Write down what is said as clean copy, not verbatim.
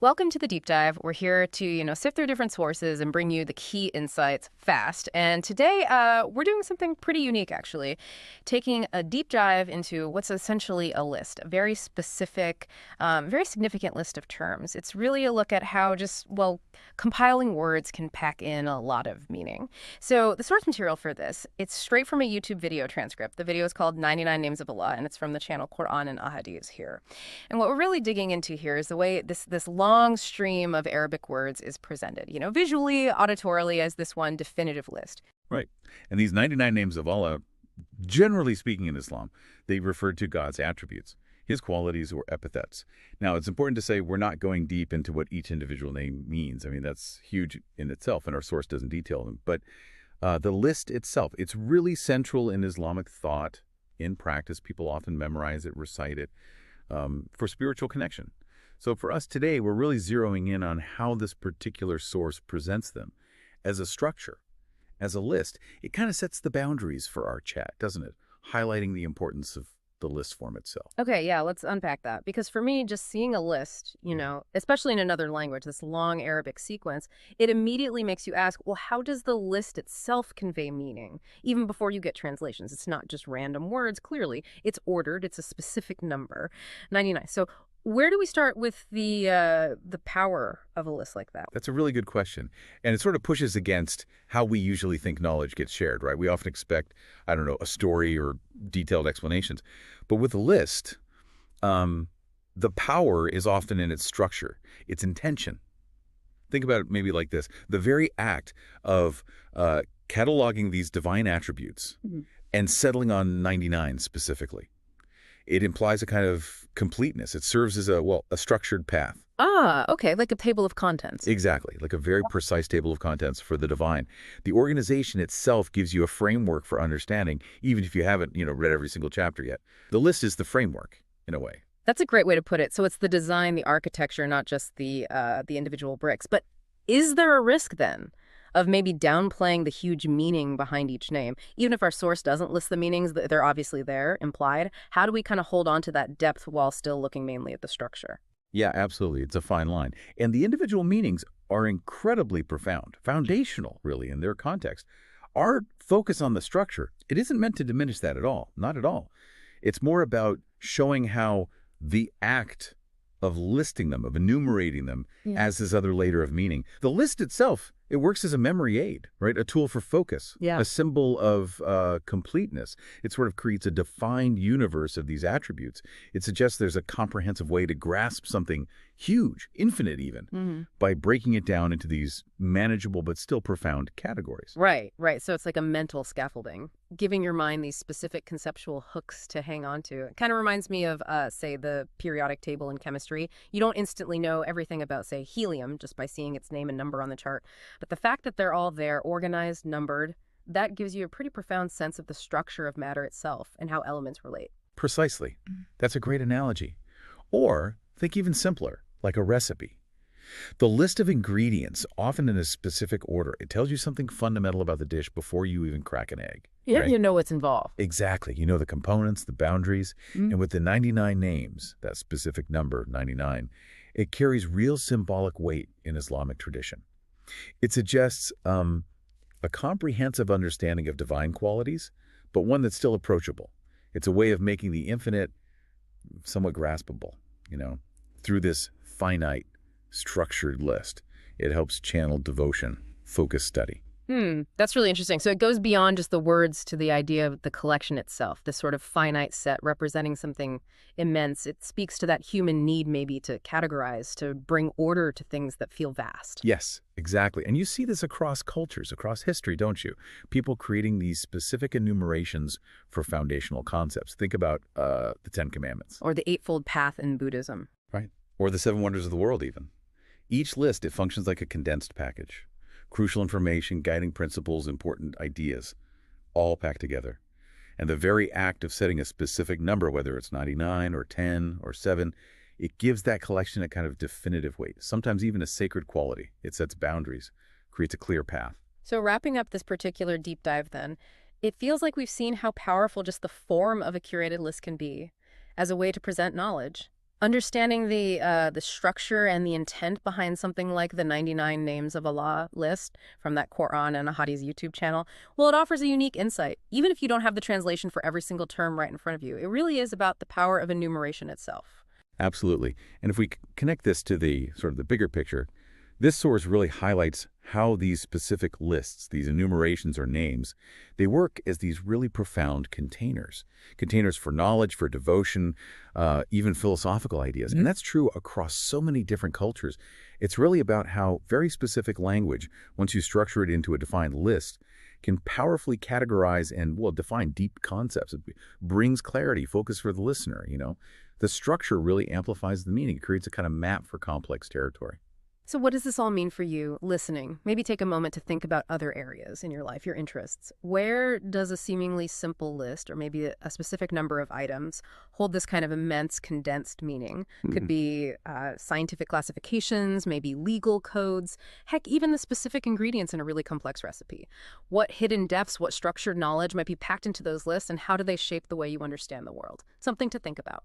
Welcome to the deep dive. We're here to, sift through different sources and bring you the key insights fast. And today, we're doing something pretty unique, actually, taking a deep dive into what's essentially a list, a very specific, very significant list of terms. It's really a look at how compiling words can pack in a lot of meaning. So the source material for this, it's straight from a YouTube video transcript. The video is called 99 Names of Allah, and it's from the channel Quran and Aadi here. And what we're really digging into here is the way this long stream of Arabic words is presented, visually, auditorily, as this one definitive list. Right. And these 99 names of Allah, generally speaking in Islam, they refer to God's attributes, his qualities or epithets. Now, it's important to say we're not going deep into what each individual name means. I mean, that's huge in itself, and our source doesn't detail them. But the list itself, it's really central in Islamic thought. In practice, people often memorize it, recite it for spiritual connection. So for us today, we're really zeroing in on how this particular source presents them as a structure, as a list. It kind of sets the boundaries for our chat, doesn't it? Highlighting the importance of the list form itself. Okay, yeah, let's unpack that. Because for me, just seeing a list, especially in another language, this long Arabic sequence, it immediately makes you ask, well, how does the list itself convey meaning? Even before you get translations, it's not just random words, clearly. It's ordered, it's a specific number, 99. So where do we start with the power of a list like that? That's a really good question. And it sort of pushes against how we usually think knowledge gets shared, right? We often expect, a story or detailed explanations. But with a list, the power is often in its structure, its intention. Think about it maybe like this. The very act of cataloging these divine attributes and settling on 99 specifically. It implies a kind of completeness. It serves as a structured path. Ah, okay, like a table of contents. Exactly, like a very precise table of contents for the divine. The organization itself gives you a framework for understanding, even if you haven't, read every single chapter yet. The list is the framework, in a way. That's a great way to put it. So it's the design, the architecture, not just the individual bricks. But is there a risk, then, of maybe downplaying the huge meaning behind each name? Even if our source doesn't list the meanings, they're obviously there, implied. How do we kind of hold on to that depth while still looking mainly at the structure? Yeah, absolutely. It's a fine line. And the individual meanings are incredibly profound, foundational, really, in their context. Our focus on the structure, it isn't meant to diminish that at all. Not at all. It's more about showing how the act of listing them, of enumerating them as this other layer of meaning. The list itself, it works as a memory aid, right? A tool for focus, a symbol of completeness. It sort of creates a defined universe of these attributes. It suggests there's a comprehensive way to grasp something huge, infinite even, by breaking it down into these manageable but still profound categories. Right. So it's like a mental scaffolding, giving your mind these specific conceptual hooks to hang on to. It kind of reminds me of, say, the periodic table in chemistry. You don't instantly know everything about, say, helium just by seeing its name and number on the chart. But the fact that they're all there, organized, numbered, that gives you a pretty profound sense of the structure of matter itself and how elements relate. Precisely. That's a great analogy. Or think even simpler, like a recipe. The list of ingredients, often in a specific order, it tells you something fundamental about the dish before you even crack an egg. Yeah, right? you know what's involved. Exactly. You know the components, the boundaries. And with the 99 names, that specific number, 99, it carries real symbolic weight in Islamic tradition. It suggests a comprehensive understanding of divine qualities, but one that's still approachable. It's a way of making the infinite somewhat graspable, through this finite, structured list. It helps channel devotion, focus study. That's really interesting. So it goes beyond just the words to the idea of the collection itself, this sort of finite set representing something immense. It speaks to that human need maybe to categorize, to bring order to things that feel vast. Yes, exactly. And you see this across cultures, across history, don't you? People creating these specific enumerations for foundational concepts. Think about the Ten Commandments. Or the Eightfold Path in Buddhism. Right. Or the Seven Wonders of the World even. Each list, it functions like a condensed package. Crucial information, guiding principles, important ideas, all packed together. And the very act of setting a specific number, whether it's 99 or 10 or 7, it gives that collection a kind of definitive weight, sometimes even a sacred quality. It sets boundaries, creates a clear path. So wrapping up this particular deep dive then, it feels like we've seen how powerful just the form of a curated list can be as a way to present knowledge. Understanding the structure and the intent behind something like the 99 Names of Allah list from that Quran and Ahadi's YouTube channel, well, it offers a unique insight. Even if you don't have the translation for every single term right in front of you, it really is about the power of enumeration itself. Absolutely. And if we connect this to the sort of the bigger picture, this source really highlights how these specific lists, these enumerations or names, they work as these really profound containers. Containers for knowledge, for devotion, even philosophical ideas. And that's true across so many different cultures. It's really about how very specific language, once you structure it into a defined list, can powerfully categorize and, well, define deep concepts. It brings clarity, focus for the listener, you know. The structure really amplifies the meaning. It creates a kind of map for complex territory. So what does this all mean for you listening? Maybe take a moment to think about other areas in your life, your interests. Where does a seemingly simple list, or maybe a specific number of items, hold this kind of immense condensed meaning? Could be scientific classifications, maybe legal codes, heck, even the specific ingredients in a really complex recipe. What hidden depths, what structured knowledge might be packed into those lists, and how do they shape the way you understand the world? Something to think about.